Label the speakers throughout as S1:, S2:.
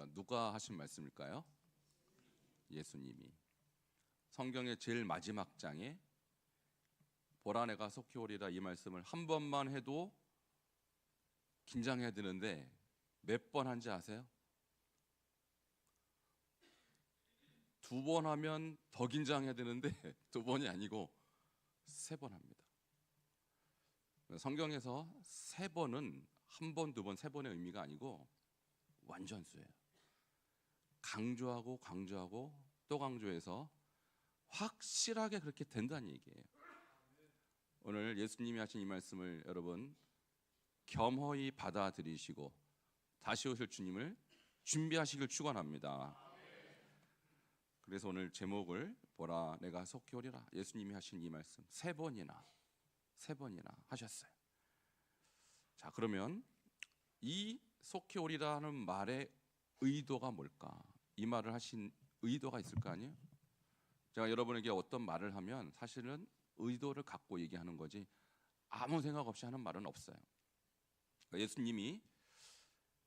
S1: 말씀입니까? 누가 하신 말씀일까요? 예수님이. 성경의 제일 마지막 장에 보라 내가 속히 오리라 이 말씀을 한 번만 해도 긴장해야 되는데 몇 번 한지 아세요? 두 번 하면 더 긴장해야 되는데 두 번이 아니고 세 번 합니다. 성경에서 세 번은 한 번, 두 번, 세 번의 의미가 아니고 완전수예요. 강조하고 강조하고 또 강조해서 확실하게 그렇게 된다는 얘기예요. 오늘 예수님이 하신 이 말씀을 여러분 겸허히 받아들이시고 다시 오실 주님을 준비하시길 축원합니다. 그래서 오늘 제목을 보라 내가 속히 오리라, 예수님이 하신 이 말씀 세 번이나 하셨어요. 자, 그러면 이 속히 오리라는 말의 의도가 뭘까? 이 말을 하신 의도가 있을 거 아니에요? 제가 여러분에게 어떤 말을 하면 사실은 의도를 갖고 얘기하는 거지 아무 생각 없이 하는 말은 없어요. 예수님이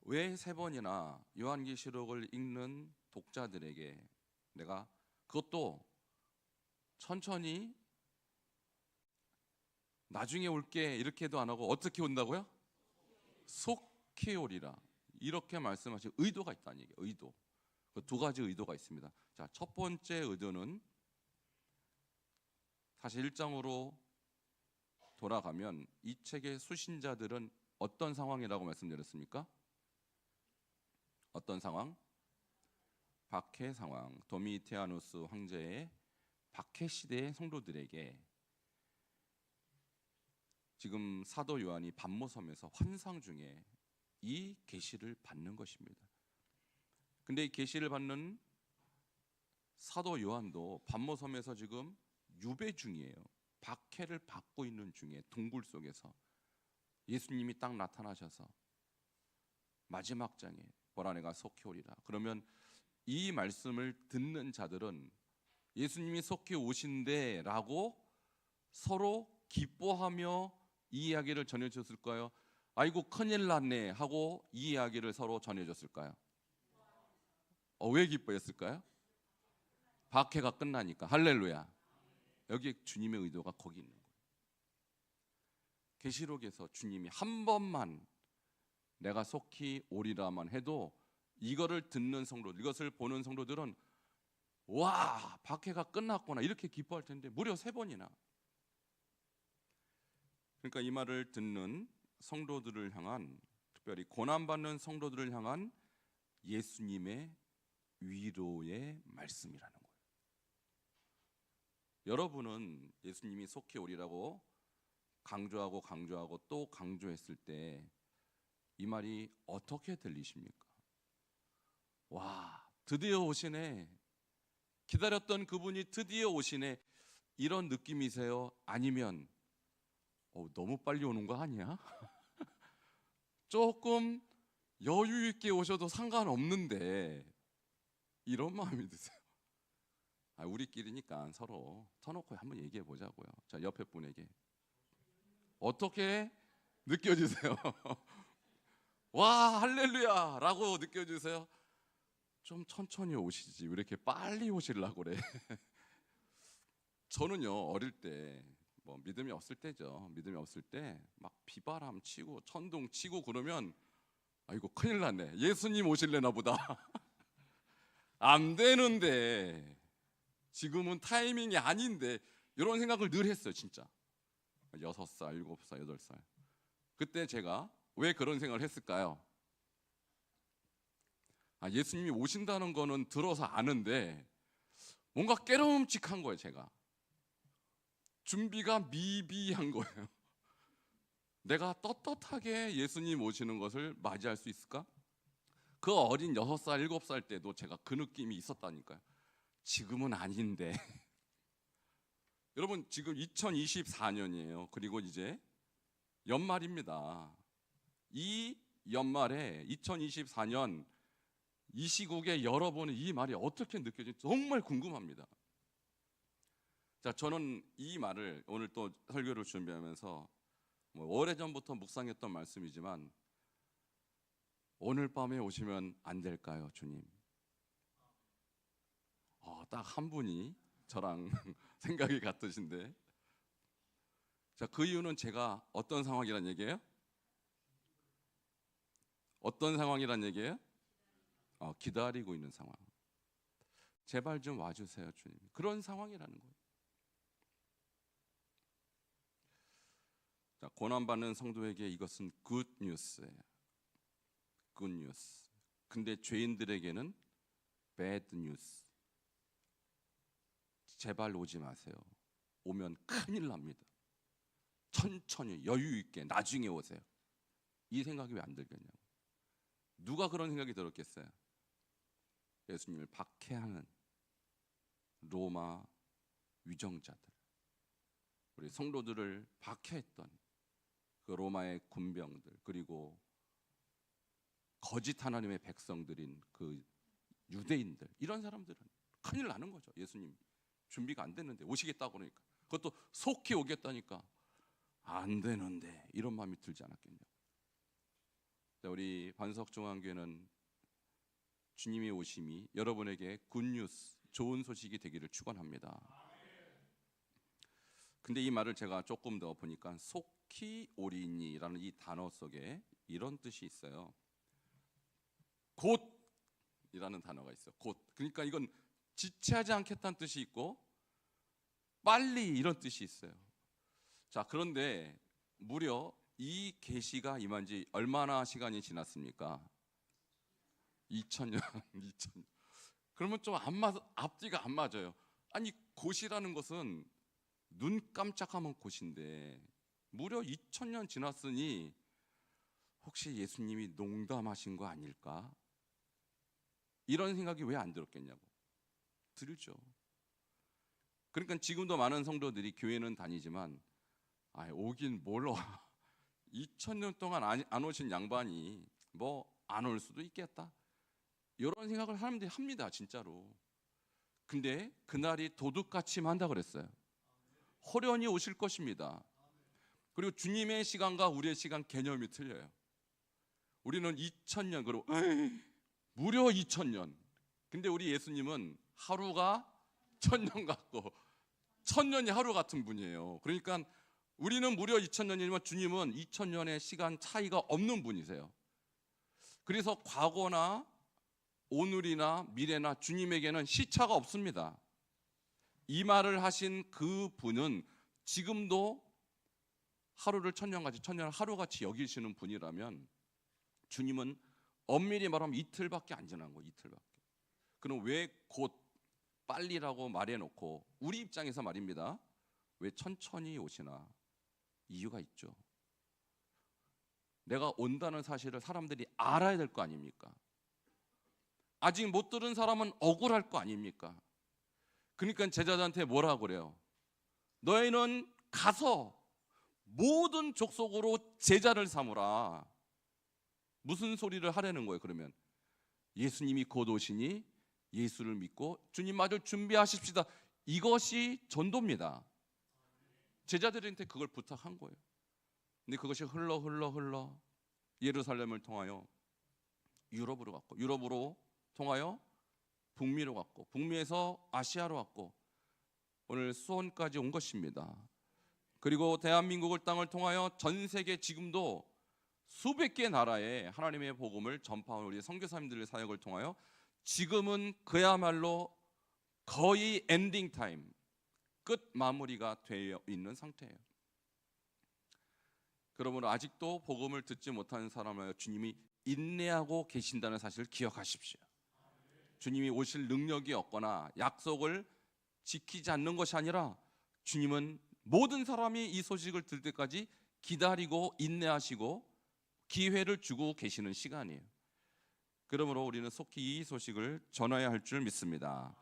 S1: 왜 세 번이나 요한계시록을 읽는 독자들에게 내가 그것도 천천히 나중에 올게 이렇게도 안 하고 어떻게 온다고요? 속히 오리라 이렇게 말씀하신 의도가 있다는 얘기예요. 의도. 그 두 가지 의도가 있습니다. 자, 첫 번째 의도는 다시 1장으로 돌아가면 이 책의 수신자들은 어떤 상황이라고 말씀드렸습니까? 어떤 상황? 박해 상황. 도미티아누스 황제의 박해 시대의 성도들에게 지금 사도 요한이 반모섬에서 환상 중에 이 계시를 받는 것입니다. 근데 이 계시를 받는 사도 요한도 반모섬에서 지금 유배 중이에요. 박해를 받고 있는 중에 동굴 속에서 예수님이 딱 나타나셔서 마지막 장에 보라 내가 속히 오리라. 그러면 이 말씀을 듣는 자들은 예수님이 속히 오신대 라고 서로 기뻐하며 이 이야기를 전해줬을까요? 아이고 큰일 났네 하고 이 이야기를 서로 전해줬을까요? 왜 기뻐했을까요? 박해가 끝나니까. 할렐루야. 여기 주님의 의도가 거기 있는 거예요. 계시록에서 주님이 한 번만 내가 속히 오리라만 해도 이거를 듣는 성도들, 이것을 보는 성도들은 와, 박해가 끝났구나 이렇게 기뻐할 텐데 무려 세 번이나. 그러니까 이 말을 듣는 성도들을 향한, 특별히 고난받는 성도들을 향한 예수님의 위로의 말씀이라는 거예요. 여러분은 예수님이 속히 오리라고 강조하고 또 강조했을 때 이 말이 어떻게 들리십니까? 와, 드디어 오시네. 기다렸던 그분이 드디어 오시네. 이런 느낌이세요? 아니면 너무 빨리 오는 거 아니야? 조금 여유 있게 오셔도 상관없는데 이런 마음이 드세요? 우리끼리니까 서로 터놓고 한번 얘기해 보자고요. 자, 옆에 분에게 어떻게 느껴지세요? 와, 할렐루야 라고 느껴지세요? 좀 천천히 오시지 왜 이렇게 빨리 오시려고 그래? 저는요, 어릴 때 믿음이 없을 때죠. 믿음이 없을 때 막 비바람 치고 천둥 치고 그러면 아이고 큰일 났네, 예수님 오실래나 보다. 안 되는데, 지금은 타이밍이 아닌데, 이런 생각을 늘 했어요. 진짜 6살, 7살, 8살 그때 제가 왜 그런 생각을 했을까요? 예수님이 오신다는 거는 들어서 아는데 뭔가 깨름칙한 거예요. 제가 준비가 미비한 거예요. 내가 떳떳하게 예수님 오시는 것을 맞이할 수 있을까? 그 어린 6살, 7살 때도 제가 그 느낌이 있었다니까요. 지금은 아닌데. 여러분, 지금 2024년이에요. 그리고 이제 연말입니다. 이 연말에 2024년 이 시국에 여러분은 이 말이 어떻게 느껴질지 정말 궁금합니다. 자, 저는 이 말을 오늘 또 설교를 준비하면서 오래전부터 묵상했던 말씀이지만 오늘 밤에 오시면 안 될까요, 주님? 딱 한 분이 저랑 생각이 같으신데, 자, 그 이유는 제가 어떤 상황이란 얘기예요? 어떤 상황이란 얘기예요? 기다리고 있는 상황. 제발 좀 와주세요, 주님. 그런 상황이라는 거예요. 자, 고난받는 성도에게 이것은 굿 뉴스예요. 굿 뉴스. 근데 죄인들에게는 배드 뉴스. 제발 오지 마세요. 오면 큰일 납니다. 천천히 여유 있게 나중에 오세요. 이 생각이 왜 안 들겠냐고. 누가 그런 생각이 들었겠어요? 예수님을 박해하는 로마 위정자들, 우리 성도들을 박해했던 그 로마의 군병들, 그리고 거짓 하나님의 백성들인 그 유대인들, 이런 사람들은 큰일 나는 거죠. 예수님 준비가 안 됐는데 오시겠다고 그러니까, 그것도 속히 오겠다니까 안 되는데, 이런 마음이 들지 않았겠냐고. 우리 반석중앙교회는 주님의 오심이 여러분에게 굿뉴스, 좋은 소식이 되기를 축원합니다. 근데 이 말을 제가 조금 더 보니까 속히 오리니라는 이 단어 속에 이런 뜻이 있어요. 곧이라는 단어가 있어요. 곧. 그러니까 이건 지체하지 않겠다는 뜻이 있고 빨리, 이런 뜻이 있어요. 자, 그런데 무려 이 계시가 임한 지 얼마나 시간이 지났습니까? 2000년. 2000년. 그러면 좀 앞뒤가 안 맞아요. 아니, 곧이라는 것은 눈 깜짝하면 곧인데 무려 2000년 지났으니 혹시 예수님이 농담하신 거 아닐까? 이런 생각이 왜 안 들었겠냐고. 들죠. 그러니까 지금도 많은 성도들이 교회는 다니지만 오긴 뭘 와. 2000년 동안 안 오신 양반이 뭐 안 올 수도 있겠다, 이런 생각을 사람들이 합니다, 진짜로. 근데 그날이 도둑같이 한다 그랬어요. 호련히 오실 것입니다. 그리고 주님의 시간과 우리의 시간 개념이 틀려요. 우리는 2000년, 그리고 무려 2000년. 근데 우리 예수님은 하루가 1000년 같고 1000년이 하루 같은 분이에요. 그러니까 우리는 무려 2000년이지만 주님은 2000년의 시간 차이가 없는 분이세요. 그래서 과거나 오늘이나 미래나 주님에게는 시차가 없습니다. 이 말을 하신 그 분은 지금도 하루를 천년같이, 천년을 하루같이 여기시는 분이라면 주님은 엄밀히 말하면 이틀밖에 안 지난 거예요. 이틀밖에. 그럼 왜 곧, 빨리라고 말해놓고 우리 입장에서 말입니다, 왜 천천히 오시나? 이유가 있죠. 내가 온다는 사실을 사람들이 알아야 될 거 아닙니까? 아직 못 들은 사람은 억울할 거 아닙니까? 그러니까 제자들한테 뭐라고 그래요? 너희는 가서 모든 족속으로 제자를 삼으라. 무슨 소리를 하려는 거예요? 그러면 예수님이 곧 오시니 예수를 믿고 주님마저 준비하십시다. 이것이 전도입니다. 제자들한테 그걸 부탁한 거예요. 근데 그것이 흘러 예루살렘을 통하여 유럽으로 갔고, 유럽으로 통하여 북미로 갔고, 북미에서 아시아로 갔고, 오늘 수원까지 온 것입니다. 그리고 대한민국을 땅을 통하여 전 세계 지금도 수백 개 나라에 하나님의 복음을 전파하는 우리 선교사님들의 사역을 통하여 지금은 그야말로 거의 엔딩 타임, 끝 마무리가 되어 있는 상태예요. 그러므로 아직도 복음을 듣지 못하는 사람을 주님이 인내하고 계신다는 사실을 기억하십시오. 주님이 오실 능력이 없거나 약속을 지키지 않는 것이 아니라 주님은 모든 사람이 이 소식을 들을 때까지 기다리고 인내하시고 기회를 주고 계시는 시간이에요. 그러므로 우리는 속히 이 소식을 전해야 할 줄 믿습니다.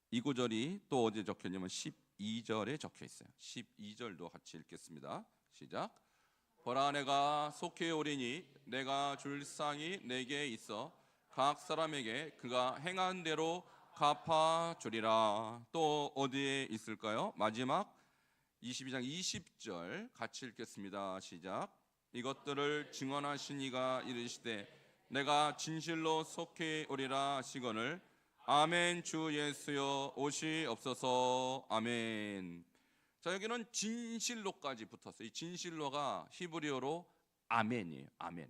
S1: 이 구절이 또 어디에 적혀 있냐면 12절에 적혀 있어요. 12절도 같이 읽겠습니다. 시작. 보라, 내가 속히 오리니 내가 줄 상이 내게 있어 각 사람에게 그가 행한 대로 갚아주리라. 또 어디에 있을까요? 마지막 22장 20절 같이 읽겠습니다. 시작. 이것들을 증언하신 이가 이르시되 내가 진실로 속히 오리라 하시거늘 아멘. 주 예수여 오시옵소서. 아멘. 자, 여기는 진실로까지 붙었어요. 이 진실로가 히브리어로 아멘이에요. 아멘.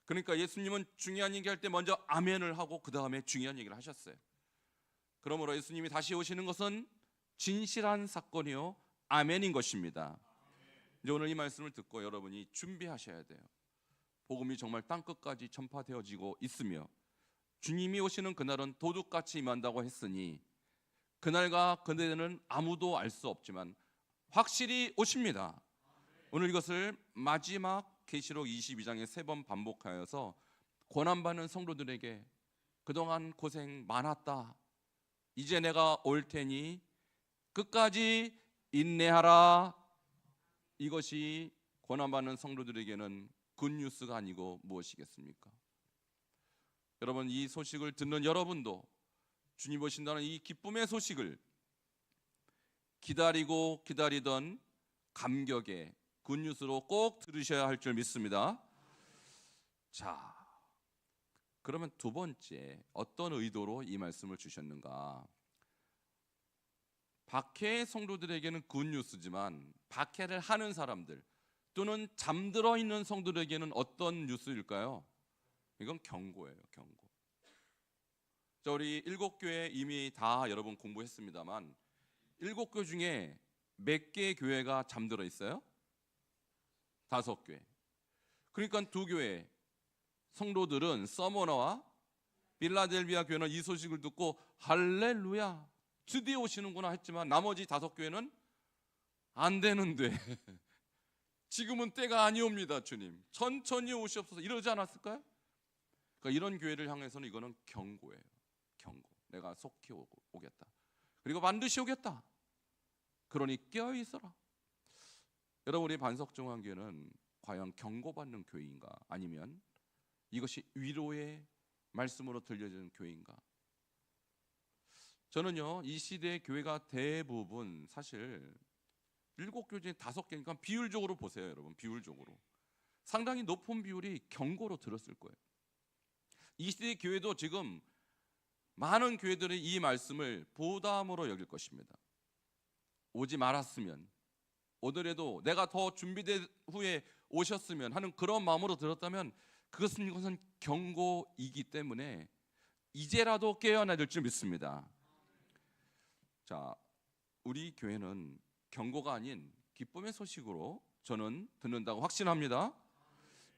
S1: 그러니까 예수님은 중요한 얘기 할 때 먼저 아멘을 하고 그 다음에 중요한 얘기를 하셨어요. 그러므로 예수님이 다시 오시는 것은 진실한 사건이요 아멘인 것입니다. 이제 오늘 이 말씀을 듣고 여러분이 준비하셔야 돼요. 복음이 정말 땅끝까지 전파되어지고 있으며 주님이 오시는 그날은 도둑같이 임한다고 했으니 그날과 그날은 아무도 알 수 없지만 확실히 오십니다. 오늘 이것을 마지막 계시록 22장에 3번 반복하여서 고난받는 성도들에게 그동안 고생 많았다, 이제 내가 올 테니 끝까지 인내하라, 이것이 고난받는 성도들에게는 굿뉴스가 아니고 무엇이겠습니까? 여러분, 이 소식을 듣는 여러분도 주님 오신다는 이 기쁨의 소식을 기다리고 기다리던 감격의 굿뉴스로 꼭 들으셔야 할 줄 믿습니다. 자, 그러면 두 번째, 어떤 의도로 이 말씀을 주셨는가? 박해의 성도들에게는 굿뉴스지만 박해를 하는 사람들 또는 잠들어 있는 성도들에게는 어떤 뉴스일까요? 이건 경고예요. 경고. 자, 우리 7교회 이미 다 여러분 공부했습니다만 7교회 중에 몇 개의 교회가 잠들어 있어요? 5교회. 그러니까 2교회 성도들은 서머너와 빌라델비아 교회는 이 소식을 듣고 할렐루야, 드디어 오시는구나 했지만 나머지 5교회는 안 되는데 지금은 때가 아니옵니다. 주님 천천히 오시옵소서 이러지 않았을까요? 그러니까 이런 교회를 향해서는 이거는 경고예요. 경고. 내가 속히 오겠다. 그리고 반드시 오겠다. 그러니 깨어있어라. 여러분, 우리 반석정환교회는 과연 경고받는 교회인가? 아니면 이것이 위로의 말씀으로 들려지는 교회인가? 저는요, 이 시대의 교회가 대부분 사실 7교회 중에 5개니까 비율적으로 보세요. 여러분, 비율적으로 상당히 높은 비율이 경고로 들었을 거예요. 이 시대의 교회도 지금 많은 교회들이 이 말씀을 부담으로 여길 것입니다. 오지 말았으면, 오더라도 내가 더 준비된 후에 오셨으면 하는 그런 마음으로 들었다면 이것은 경고이기 때문에 이제라도 깨어나야 될 줄 믿습니다. 자, 우리 교회는 경고가 아닌 기쁨의 소식으로 저는 듣는다고 확신합니다.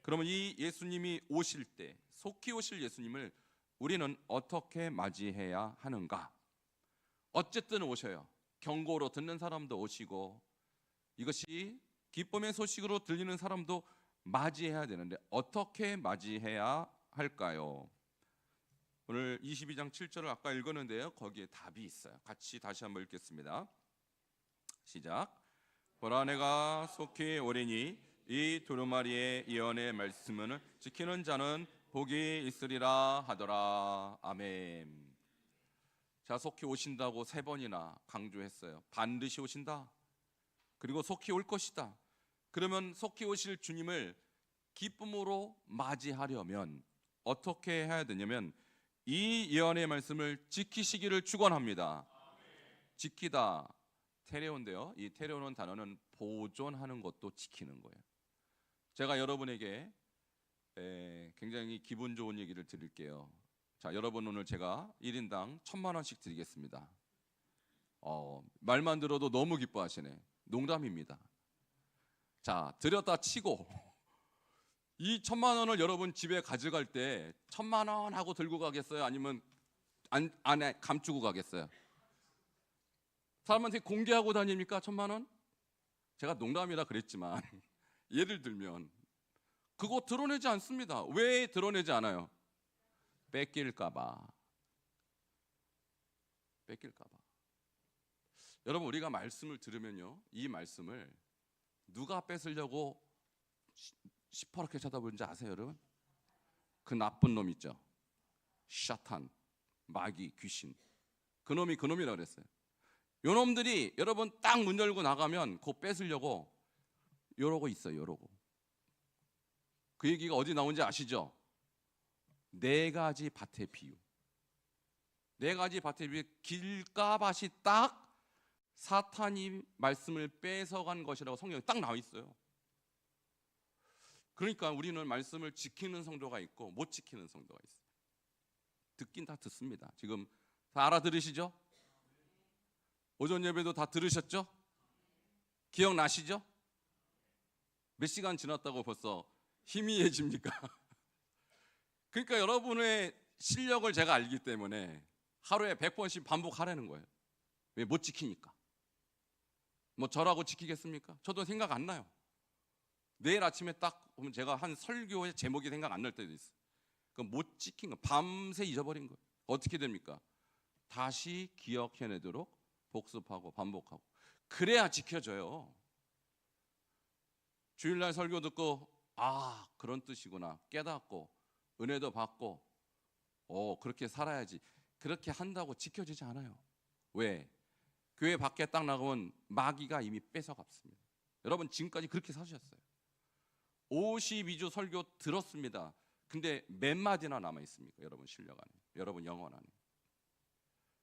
S1: 그러면 이 예수님이 오실 때, 속히 오실 예수님을 우리는 어떻게 맞이해야 하는가? 어쨌든 오셔요. 경고로 듣는 사람도 오시고 이것이 기쁨의 소식으로 들리는 사람도 맞이해야 되는데 어떻게 맞이해야 할까요? 오늘 22장 7절을 아까 읽었는데요, 거기에 답이 있어요. 같이 다시 한번 읽겠습니다. 시작. 보라, 내가 속히 오리니 이 두루마리의 예언의 말씀을 지키는 자는 복이 있으리라 하더라. 아멘. 자, 속히 오신다고 3번이나 강조했어요. 반드시 오신다. 그리고 속히 올 것이다. 그러면 속히 오실 주님을 기쁨으로 맞이하려면 어떻게 해야 되냐면 이 예언의 말씀을 지키시기를 축원합니다. 지키다, 테레온인데요, 이 테레온은 단어는 보존하는 것도 지키는 거예요. 제가 여러분에게 굉장히 기분 좋은 얘기를 드릴게요. 자, 여러분, 오늘 제가 1인당 1,000만 원씩 드리겠습니다. 말만 들어도 너무 기뻐하시네. 농담입니다. 자, 드렸다 치고 이 1,000만 원을 여러분 집에 가져갈 때 1,000만 원 하고 들고 가겠어요? 아니면 안에 감추고 가겠어요? 사람한테 공개하고 다닙니까? 1,000만 원? 제가 농담이라 그랬지만 예를 들면 그거 드러내지 않습니다. 왜 드러내지 않아요? 뺏길까봐. 뺏길까봐. 여러분, 우리가 말씀을 들으면요, 이 말씀을 누가 뺏으려고 시퍼렇게 쳐다보는지 아세요, 여러분? 그 나쁜 놈 있죠. 샤탄, 마귀, 귀신. 그놈이라고 그랬어요. 요 놈들이 여러분 딱 문 열고 나가면 그거 뺏으려고 이러고 있어요. 이러고. 그 얘기가 어디 나온지 아시죠? 네 가지 밭의 비유. 네 가지 밭의 비유. 길가밭이 딱 사탄이 말씀을 뺏어간 것이라고 성경에 딱 나와 있어요. 그러니까 우리는 말씀을 지키는 성도가 있고 못 지키는 성도가 있어요. 듣긴 다 듣습니다. 지금 다 알아들으시죠? 오전 예배도 다 들으셨죠? 기억나시죠? 몇 시간 지났다고 벌써 희미해집니까? 그러니까 여러분의 실력을 제가 알기 때문에 하루에 100번씩 반복하라는 거예요. 왜? 못 지키니까. 뭐 저라고 지키겠습니까? 저도 생각 안 나요. 내일 아침에 딱 보면 제가 한 설교의 제목이 생각 안 날 때도 있어요. 그럼 못 지킨 거, 밤새 잊어버린 거예요. 어떻게 됩니까? 다시 기억해내도록 복습하고 반복하고, 그래야 지켜져요. 주일날 설교 듣고 아, 그런 뜻이구나 깨닫고 은혜도 받고 그렇게 살아야지, 그렇게 한다고 지켜지지 않아요. 왜? 교회 밖에 딱 나가면 마귀가 이미 뺏어갔습니다. 여러분 지금까지 그렇게 사셨어요. 52주 설교 들었습니다. 근데 몇 마디나 남아 있습니까? 여러분 실력 안에, 여러분 영혼 안에.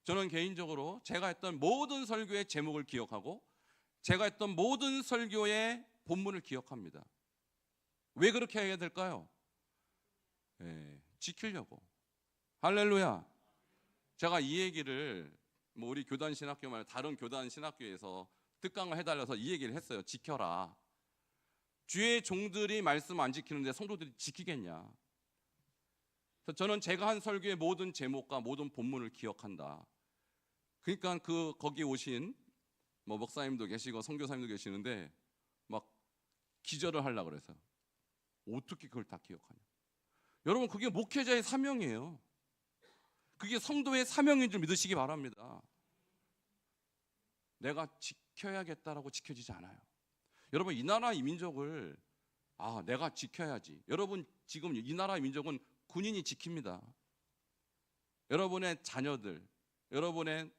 S1: 저는 개인적으로 제가 했던 모든 설교의 제목을 기억하고 제가 했던 모든 설교의 본문을 기억합니다. 왜 그렇게 해야 될까요? 지키려고. 할렐루야. 제가 이 얘기를 뭐 우리 교단 신학교 말고 다른 교단 신학교에서 특강을 해달라서 이 얘기를 했어요. 지켜라. 주의 종들이 말씀 안 지키는데 성도들이 지키겠냐. 그래서 저는 제가 한 설교의 모든 제목과 모든 본문을 기억한다. 그러니까 거기 오신 뭐 목사님도 계시고 선교사님도 계시는데 막 기절을 하려고 그래서 어떻게 그걸 다 기억하냐. 여러분 그게 목회자의 사명이에요. 그게 성도의 사명인 줄 믿으시기 바랍니다. 내가 지켜야겠다라고 지켜지지 않아요. 여러분 이 나라 이 민족을 내가 지켜야지. 여러분 지금 이 나라 이 민족은 군인이 지킵니다. 여러분의 자녀들, 여러분의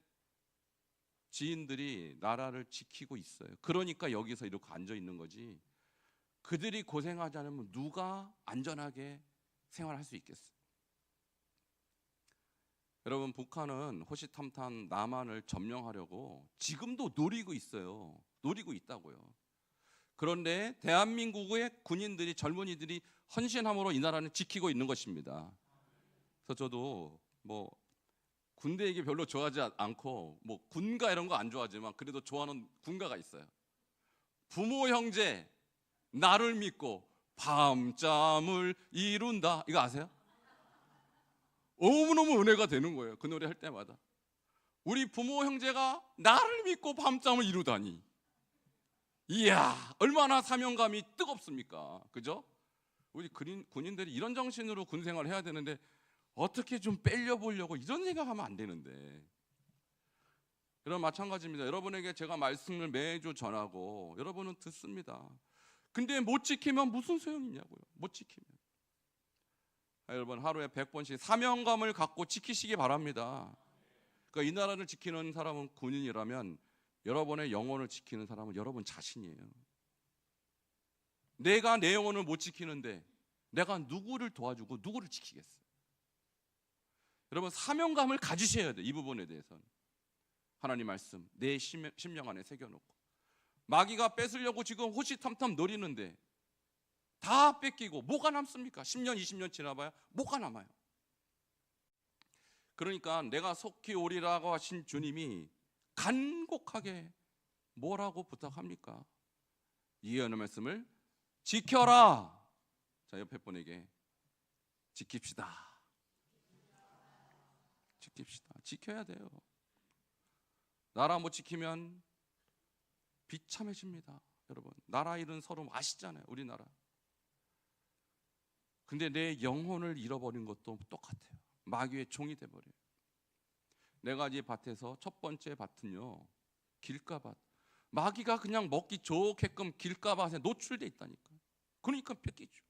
S1: 지인들이 나라를 지키고 있어요. 그러니까 여기서 이렇게 앉아 있는 거지. 그들이 고생하지 않으면 누가 안전하게 생활할 수 있겠어요? 여러분 북한은 호시탐탐 남한을 점령하려고 지금도 노리고 있어요. 노리고 있다고요. 그런데 대한민국의 군인들이, 젊은이들이 헌신함으로 이 나라는 지키고 있는 것입니다. 그래서 저도 뭐 군대 얘기 별로 좋아하지 않고 뭐 군가 이런 거 안 좋아하지만 그래도 좋아하는 군가가 있어요. 부모 형제 나를 믿고 밤잠을 이룬다. 이거 아세요? 너무너무 은혜가 되는 거예요. 그 노래 할 때마다. 우리 부모 형제가 나를 믿고 밤잠을 이루다니. 이야, 얼마나 사명감이 뜨겁습니까? 그죠? 우리 군인들이 이런 정신으로 군 생활을 해야 되는데 어떻게 좀 빼려보려고 이런 생각하면 안 되는데. 여러분 마찬가지입니다. 여러분에게 제가 말씀을 매주 전하고 여러분은 듣습니다. 근데 못 지키면 무슨 소용이냐고요. 못 지키면. 여러분 하루에 100번씩 사명감을 갖고 지키시기 바랍니다. 그러니까 이 나라를 지키는 사람은 군인이라면 여러분의 영혼을 지키는 사람은 여러분 자신이에요. 내가 내 영혼을 못 지키는데 내가 누구를 도와주고 누구를 지키겠어요? 여러분 사명감을 가지셔야 돼요. 이 부분에 대해서는 하나님 말씀 내 심령 안에 새겨놓고, 마귀가 뺏으려고 지금 호시탐탐 노리는데 다 뺏기고 뭐가 남습니까? 10년 20년 지나봐야 뭐가 남아요? 그러니까 내가 속히 오리라고 하신 주님이 간곡하게 뭐라고 부탁합니까? 예언의 말씀을 지켜라. 자, 옆에 분에게 지킵시다. 지킵시다. 지켜야 돼요. 나라 못 지키면 비참해집니다. 여러분 나라 일은 서로 아시잖아요. 우리나라. 근데 내 영혼을 잃어버린 것도 똑같아요. 마귀의 종이 돼버려요. 네 가지 밭에서 첫 번째 밭은요, 길가밭. 마귀가 그냥 먹기 좋게끔 길가밭에 노출돼 있다니까. 그러니까 뺏기죠.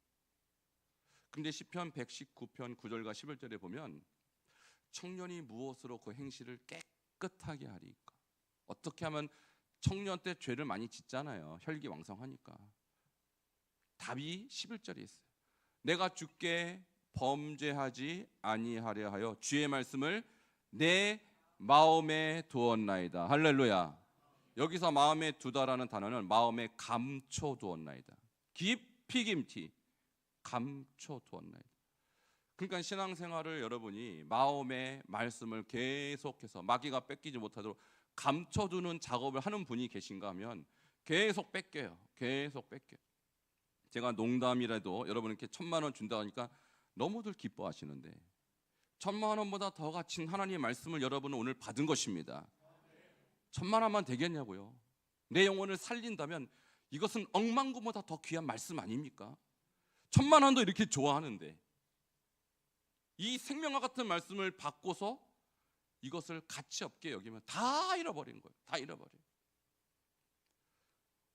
S1: 근데 시편 119편 9절과 11절에 보면 청년이 무엇으로 그 행실을 깨끗하게 하리까? 어떻게 하면 청년 때 죄를 많이 짓잖아요. 혈기왕성하니까. 답이 11절에 있어요. 내가 주께 범죄하지 아니하려 하여 주의 말씀을 내 마음에 두었나이다. 할렐루야. 여기서 마음에 두다라는 단어는 마음에 감춰두었나이다. 깊이 김치 감춰두었나이다. 그러니까 신앙생활을 여러분이 마음의 말씀을 계속해서 마귀가 뺏기지 못하도록 감춰두는 작업을 하는 분이 계신가 하면 계속 뺏겨요. 계속 뺏겨요. 제가 농담이라도 여러분께 1,000,000원 준다 하니까 너무들 기뻐하시는데 1,000,000원보다 더 가친 하나님의 말씀을 여러분은 오늘 받은 것입니다. 1,000,000원만 되겠냐고요. 내 영혼을 살린다면 이것은 억만금보다 더 귀한 말씀 아닙니까? 1,000,000원도 이렇게 좋아하는데 이 생명과 같은 말씀을 받고서 이것을 가치 없게 여기면 다 잃어버린 거예요. 다 잃어버려요.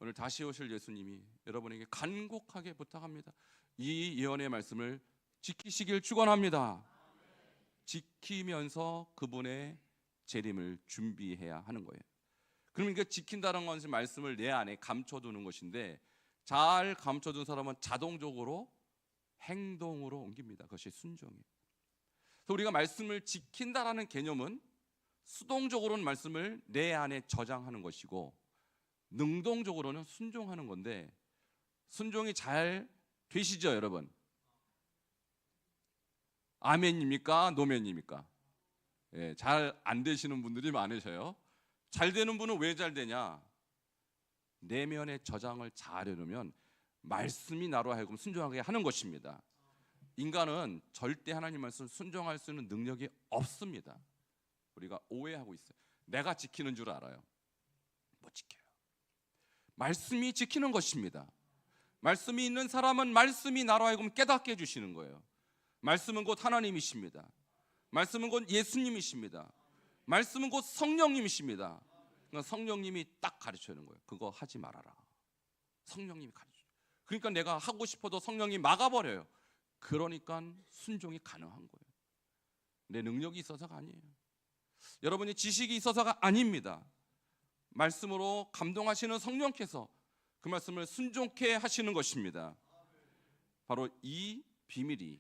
S1: 오늘 다시 오실 예수님이 여러분에게 간곡하게 부탁합니다. 이 예언의 말씀을 지키시길 축원합니다. 지키면서 그분의 재림을 준비해야 하는 거예요. 그러면 이게 지킨다는 것은 말씀을 내 안에 감춰두는 것인데 잘 감춰둔 사람은 자동적으로 행동으로 옮깁니다. 그것이 순종이에요. 그래서 우리가 말씀을 지킨다라는 개념은 수동적으로는 말씀을 내 안에 저장하는 것이고 능동적으로는 순종하는 건데 순종이 잘 되시죠, 여러분? 아멘입니까? 노멘입니까? 예, 잘 안 되시는 분들이 많으셔요. 잘 되는 분은 왜 잘 되냐? 내면의 저장을 잘 해놓으면 말씀이 나로 하여금 순종하게 하는 것입니다. 인간은 절대 하나님 말씀 순종할 수 있는 능력이 없습니다. 우리가 오해하고 있어요. 내가 지키는 줄 알아요. 못 지켜요. 말씀이 지키는 것입니다. 말씀이 있는 사람은 말씀이 나로 하여금 깨닫게 해주시는 거예요. 말씀은 곧 하나님이십니다. 말씀은 곧 예수님이십니다. 말씀은 곧 성령님이십니다. 그러니까 성령님이 딱 가르쳐주는 거예요. 그거 하지 말아라. 성령님이 가르쳐줘요. 그러니까 내가 하고 싶어도 성령이 막아버려요. 그러니까 순종이 가능한 거예요. 내 능력이 있어서가 아니에요. 여러분이 지식이 있어서가 아닙니다. 말씀으로 감동하시는 성령께서 그 말씀을 순종케 하시는 것입니다. 바로 이 비밀이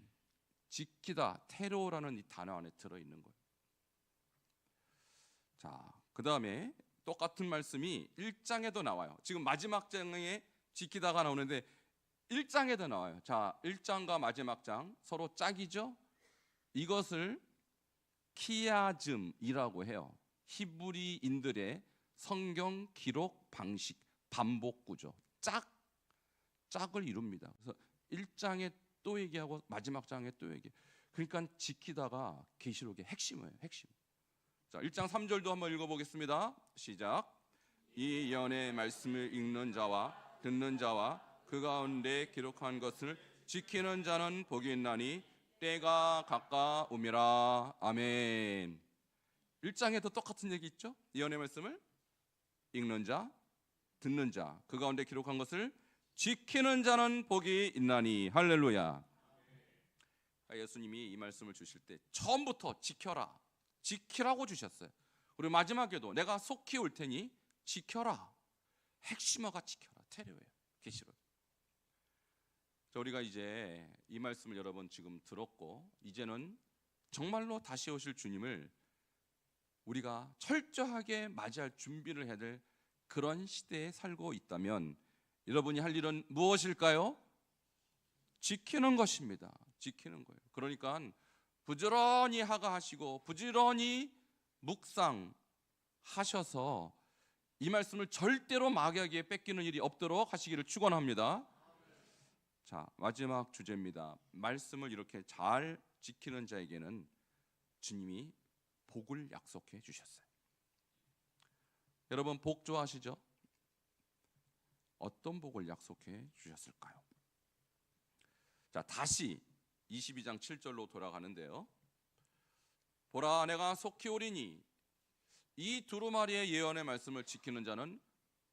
S1: 지키다, 테로라는 이 단어 안에 들어있는 거예요. 자, 그 다음에 똑같은 말씀이 1장에도 나와요. 지금 마지막 장에 지키다가 나오는데 1장에도 나와요. 자, 1장과 마지막 장 서로 짝이죠? 이것을 키야즘이라고 해요. 히브리인들의 성경 기록 방식, 반복 구조, 짝을 이룹니다. 그래서 1장에 또 얘기하고 마지막 장에 또 얘기. 그러니까 지키다가 계시록의 핵심이에요. 핵심. 자, 1장 3절도 한번 읽어보겠습니다. 시작. 이 예언의 말씀을 읽는 자와 듣는 자와 그 가운데 기록한 것을 지키는 자는 복이 있나니 때가 가까움이라. 아멘. 1장에도 똑같은 얘기 있죠? 예언의 말씀을 읽는 자, 듣는 자, 그 가운데 기록한 것을 지키는 자는 복이 있나니. 할렐루야. 예수님이 이 말씀을 주실 때 처음부터 지켜라, 지키라고 주셨어요. 그리고 마지막에도 내가 속히 올 테니 지켜라. 핵심어가 지켜라, 테레오예요. 계시록. 자, 우리가 이제 이 말씀을 여러분 지금 들었고 이제는 정말로 다시 오실 주님을 우리가 철저하게 맞이할 준비를 해야 될 그런 시대에 살고 있다면 여러분이 할 일은 무엇일까요? 지키는 것입니다. 지키는 거예요. 그러니까 부지런히 하가하시고 부지런히 묵상하셔서 이 말씀을 절대로 마귀에게 뺏기는 일이 없도록 하시기를 축원합니다. 자, 마지막 주제입니다. 말씀을 이렇게 잘 지키는 자에게는 주님이 복을 약속해 주셨어요. 여러분 복 좋아하시죠? 어떤 복을 약속해 주셨을까요? 자, 다시 22장 7절로 돌아가는데요. 보라, 내가 속히 오리니 이 두루마리의 예언의 말씀을 지키는 자는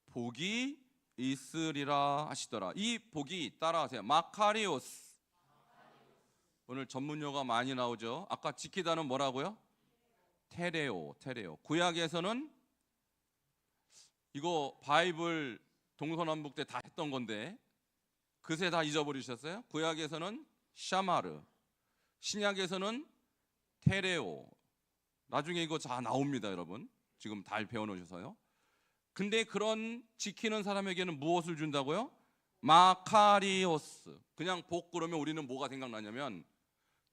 S1: 복이 있으리라 하시더라. 이 복이 따라하세요. 마카리오스. 오늘 전문 용어가 많이 나오죠. 아까 지키다는 뭐라고요? 테레오. 구약에서는 이거 바이블 동서남북 때 다 했던 건데 그새 다 잊어버리셨어요? 구약에서는 샤마르, 신약에서는 테레오. 나중에 이거 다 나옵니다, 여러분. 지금 다 배워놓으셔서요. 근데 그런 지키는 사람에게는 무엇을 준다고요? 마카리오스. 그냥 복 그러면 우리는 뭐가 생각나냐면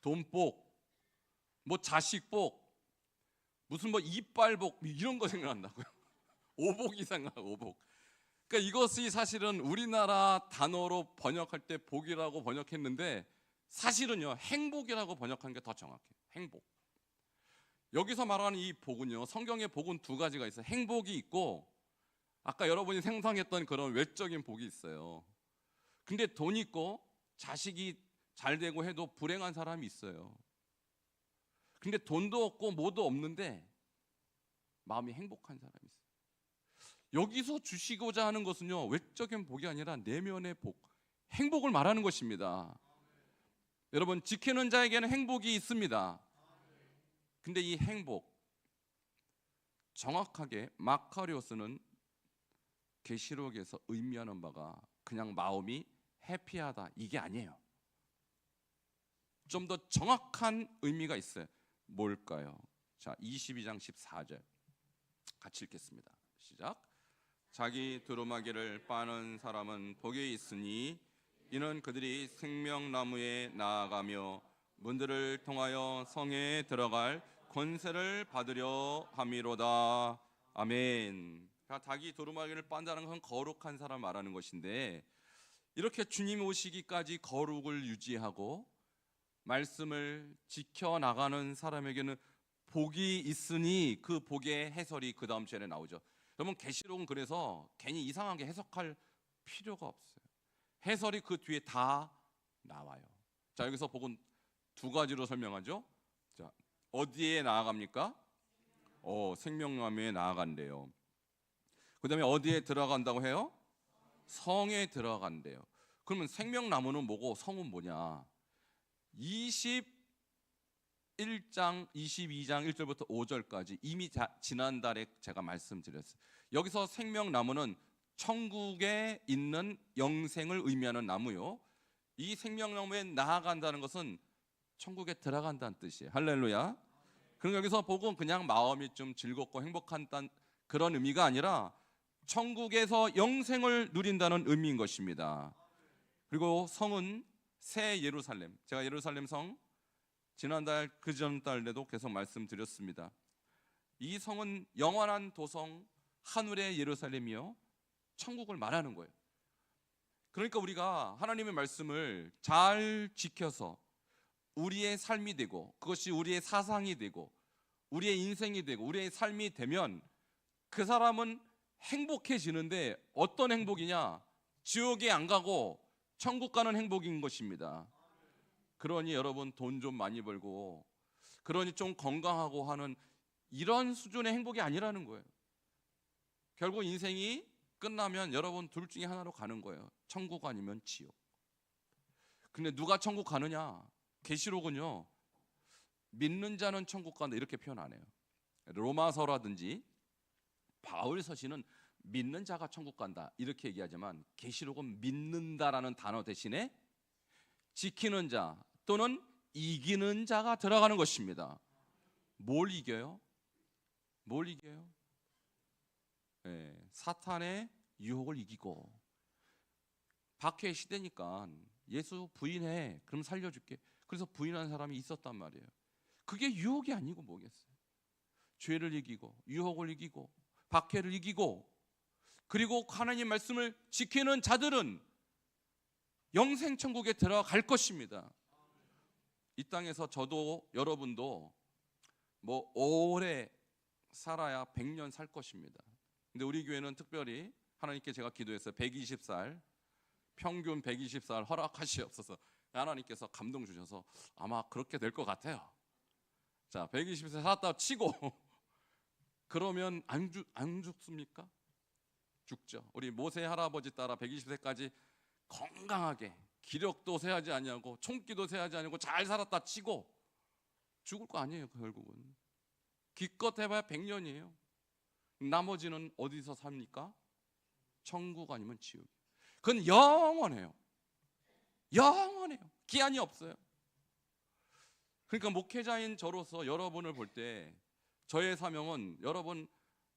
S1: 돈복, 뭐 자식복, 무슨 뭐 이빨복 이런 거 생각난다고요. 오복 이상하고 오복. 그러니까 이것이 사실은 우리나라 단어로 번역할 때 복이라고 번역했는데 사실은요 행복이라고 번역한 게 더 정확해요. 행복. 여기서 말하는 이 복은요, 성경의 복은 두 가지가 있어요. 행복이 있고 아까 여러분이 상상했던 그런 외적인 복이 있어요. 근데 돈 있고 자식이 잘 되고 해도 불행한 사람이 있어요. 근데 돈도 없고 뭐도 없는데 마음이 행복한 사람이 있어요. 여기서 주시고자 하는 것은요, 외적인 복이 아니라 내면의 복, 행복을 말하는 것입니다. 여러분, 지키는 자에게는 행복이 있습니다. 근데 이 행복, 정확하게 마카리오스는 계시록에서 의미하는 바가 그냥 마음이 해피하다 이게 아니에요. 좀 더 정확한 의미가 있어요. 뭘까요? 자, 22장 14절 같이 읽겠습니다. 시작. 자기 두루마기를 빠는 사람은 복이 있으니 이는 그들이 생명나무에 나아가며 문들을 통하여 성에 들어갈 권세를 받으려 함이로다. 아멘. 자기 두루마기를 빤다는 건 거룩한 사람 말하는 것인데, 이렇게 주님 오시기까지 거룩을 유지하고 말씀을 지켜나가는 사람에게는 복이 있으니 그 복의 해설이 그 다음 절에 나오죠. 여러분, 계시록은 그래서 괜히 이상하게 해석할 필요가 없어요. 해설이 그 뒤에 다 나와요. 자, 여기서 복은 두 가지로 설명하죠. 자, 어디에 나아갑니까? 생명나무에 나아간대요. 그 다음에 어디에 들어간다고 해요? 성에 들어간대요. 그러면 생명나무는 뭐고 성은 뭐냐? 21장 22장 1절부터 5절까지 이미 지난달에 제가 말씀드렸어요. 여기서 생명나무는 천국에 있는 영생을 의미하는 나무요, 이 생명나무에 나아간다는 것은 천국에 들어간다는 뜻이에요. 할렐루야. 그럼 여기서 복은 그냥 마음이 좀 즐겁고 행복한 그런 의미가 아니라 천국에서 영생을 누린다는 의미인 것입니다. 그리고 성은 새 예루살렘, 제가 예루살렘 성 지난달 그 전달에도 계속 말씀드렸습니다. 이 성은 영원한 도성 하늘의 예루살렘이요, 천국을 말하는 거예요. 그러니까 우리가 하나님의 말씀을 잘 지켜서 우리의 삶이 되고 그것이 우리의 사상이 되고 우리의 인생이 되고 우리의 삶이 되면 그 사람은 행복해지는데, 어떤 행복이냐? 지옥에 안 가고 천국 가는 행복인 것입니다. 그러니 여러분, 돈 좀 많이 벌고 그러니 좀 건강하고 하는 이런 수준의 행복이 아니라는 거예요. 결국 인생이 끝나면 여러분 둘 중에 하나로 가는 거예요. 천국 아니면 지옥. 근데 누가 천국 가느냐? 계시록은요, 믿는 자는 천국 간다 이렇게 표현 안 해요. 로마서라든지 바울 서신은 믿는 자가 천국 간다 이렇게 얘기하지만 계시록은 믿는다라는 단어 대신에 지키는 자 또는 이기는 자가 들어가는 것입니다. 뭘 이겨요? 뭘 이겨요? 사탄의 유혹을 이기고. 박해 시대니까 예수 부인해, 그럼 살려줄게. 그래서 부인한 사람이 있었단 말이에요. 그게 유혹이 아니고 뭐겠어요? 죄를 이기고 유혹을 이기고 박해를 이기고, 그리고 하나님 말씀을 지키는 자들은 영생 천국에 들어갈 것입니다. 이 땅에서 저도 여러분도 뭐 오래 살아야 100년 살 것입니다. 근데 우리 교회는 특별히 하나님께 제가 기도했어요. 120살, 평균 120살 허락하시옵소서. 하나님께서 감동 주셔서 아마 그렇게 될 것 같아요. 자, 120살 살았다 치고 그러면 안 죽습니까? 죽죠. 우리 모세 할아버지 따라 120세까지 건강하게 기력도 세하지 아니하고 총기도 세하지 아니하고 잘 살았다 치고 죽을 거 아니에요. 결국은 기껏 해봐야 100년이에요. 나머지는 어디서 삽니까? 천국 아니면 지옥. 그건 영원해요. 영원해요. 기한이 없어요. 그러니까 목회자인 저로서 여러분을 볼 때 저의 사명은 여러분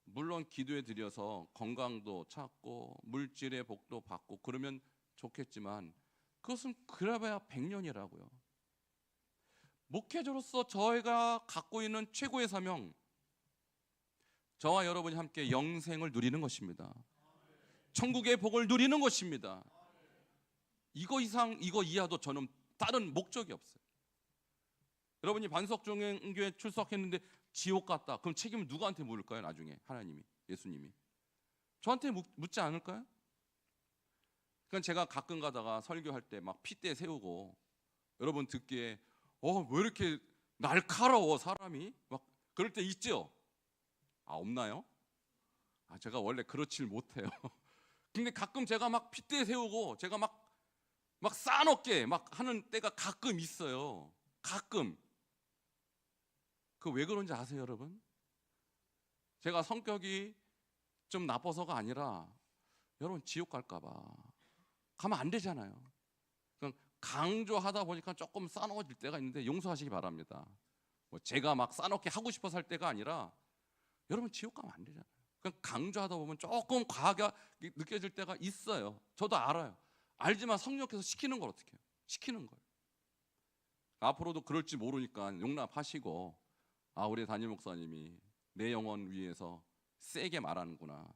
S1: 물론 기도에 드려서 건강도 찾고 물질의 복도 받고 그러면 좋겠지만 그것은 그래봐야 100년이라고요. 목회자로서 저희가 갖고 있는 최고의 사명, 저와 여러분이 함께 영생을 누리는 것입니다. 천국의 복을 누리는 것입니다. 이거 이상 이거 이하도 저는 다른 목적이 없어요. 여러분이 반석종교에 출석했는데 지옥 갔다, 그럼 책임을 누구한테 물을까요? 나중에 하나님이, 예수님이 저한테 묻지 않을까요? 그러니까 제가 가끔 가다가 설교할 때 막 핏대 세우고 여러분 듣기에 왜 이렇게 날카로워 사람이 막 그럴 때 있죠? 없나요? 제가 원래 그렇질 못해요. 근데 가끔 제가 막 핏대 세우고 제가 막 싸놓게 막 하는 때가 가끔 있어요. 가끔. 그 왜 그런지 아세요, 여러분? 제가 성격이 좀 나빠서가 아니라 여러분 지옥 갈까 봐. 가면 안 되잖아요. 그냥 강조하다 보니까 조금 싸놓아질 때가 있는데 용서하시기 바랍니다. 제가 막 싸놓게 하고 싶어서 할 때가 아니라 여러분 지옥 가면 안 되잖아요. 그냥 강조하다 보면 조금 과하게 느껴질 때가 있어요. 저도 알아요. 알지만 성령께서 시키는 걸 어떻게 해요? 시키는 거예요. 앞으로도 그럴지 모르니까 용납하시고, 우리 담임 목사님이 내 영혼 위해서 세게 말하는구나.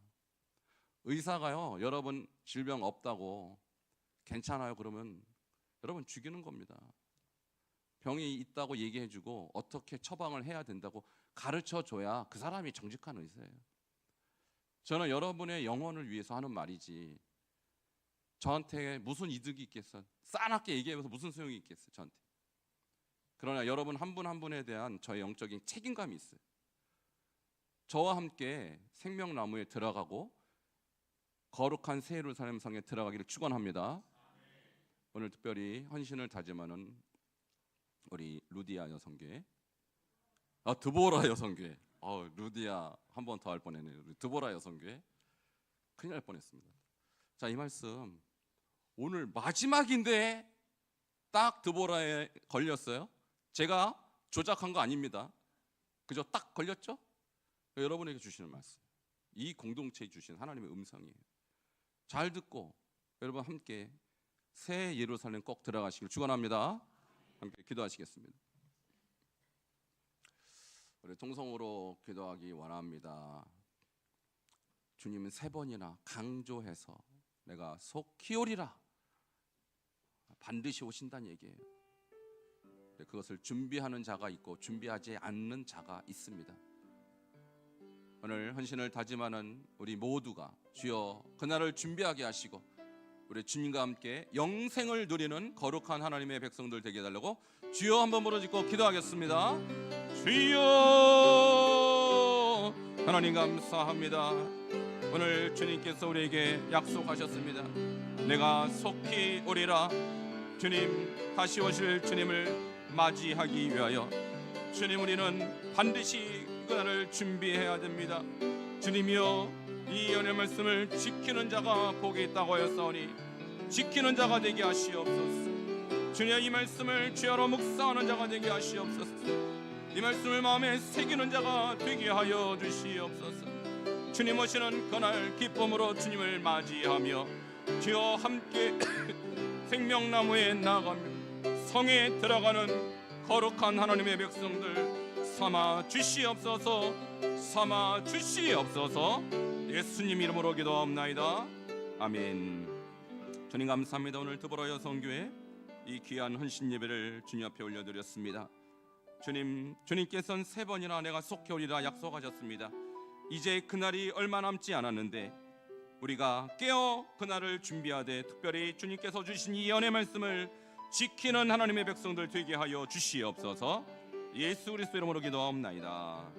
S1: 의사가요, 여러분 질병 없다고 괜찮아요 그러면 여러분 죽이는 겁니다. 병이 있다고 얘기해주고 어떻게 처방을 해야 된다고 가르쳐줘야 그 사람이 정직한 의사예요. 저는 여러분의 영혼을 위해서 하는 말이지 저한테 무슨 이득이 있겠어요? 싸납게 얘기하면서 무슨 소용이 있겠어요 저한테. 그러나 여러분 한 분 한 분에 대한 저의 영적인 책임감이 있어요. 저와 함께 생명나무에 들어가고 거룩한 새 예루살렘 성에 들어가기를 축원합니다. 오늘 특별히 헌신을 다짐하는 우리 루디아 여성교회, 드보라 여성교회, 루디아 한 번 더 할 뻔했네요. 우리 드보라 여성교회 큰일 날 뻔했습니다. 자, 이 말씀 오늘 마지막인데 딱 드보라에 걸렸어요. 제가 조작한 거 아닙니다. 그저 딱 걸렸죠? 여러분에게 주시는 말씀, 이 공동체에 주신 하나님의 음성이에요. 잘 듣고 여러분 함께 새 예루살렘 꼭 들어가시길 축원합니다. 함께 기도하시겠습니다. 우리 통성으로 기도하기 원합니다. 주님은 3번이나 강조해서 내가 속히 오리라, 반드시 오신다는 얘기예요. 그것을 준비하는 자가 있고 준비하지 않는 자가 있습니다. 오늘 헌신을 다짐하는 우리 모두가 주여 그날을 준비하게 하시고 우리 주님과 함께 영생을 누리는 거룩한 하나님의 백성들 되게 해달라고 주여 한번 부르짖고 기도하겠습니다. 주여 하나님 감사합니다. 오늘 주님께서 우리에게 약속하셨습니다. 내가 속히 오리라. 주님 다시 오실 주님을 맞이하기 위하여 주님 우리는 반드시 그날을 준비해야 됩니다. 주님이여 이 연의 말씀을 지키는 자가 복이 있다고 하였사오니 지키는 자가 되게 하시옵소서. 주님 이 말씀을 주야로 묵상하는 자가 되게 하시옵소서. 이 말씀을 마음에 새기는 자가 되게 하여 주시옵소서. 주님 오시는 그날 기쁨으로 주님을 맞이하며 주여 함께 생명나무에 나가며 성에 들어가는 거룩한 하나님의 백성들 삼아 주시옵소서. 삼아 주시옵소서. 예수님 이름으로 기도하옵나이다. 아멘. 주님 감사합니다. 오늘 드보라 여성교회 이 귀한 헌신 예배를 주님 앞에 올려드렸습니다. 주님께서는 3번이나 내가 속히 오리라 약속하셨습니다. 이제 그날이 얼마 남지 않았는데 우리가 깨어 그날을 준비하되 특별히 주님께서 주신 이 연의 말씀을 지키는 하나님의 백성들 되게 하여 주시옵소서. 예수 그리스도 이름으로 기도하옵나이다.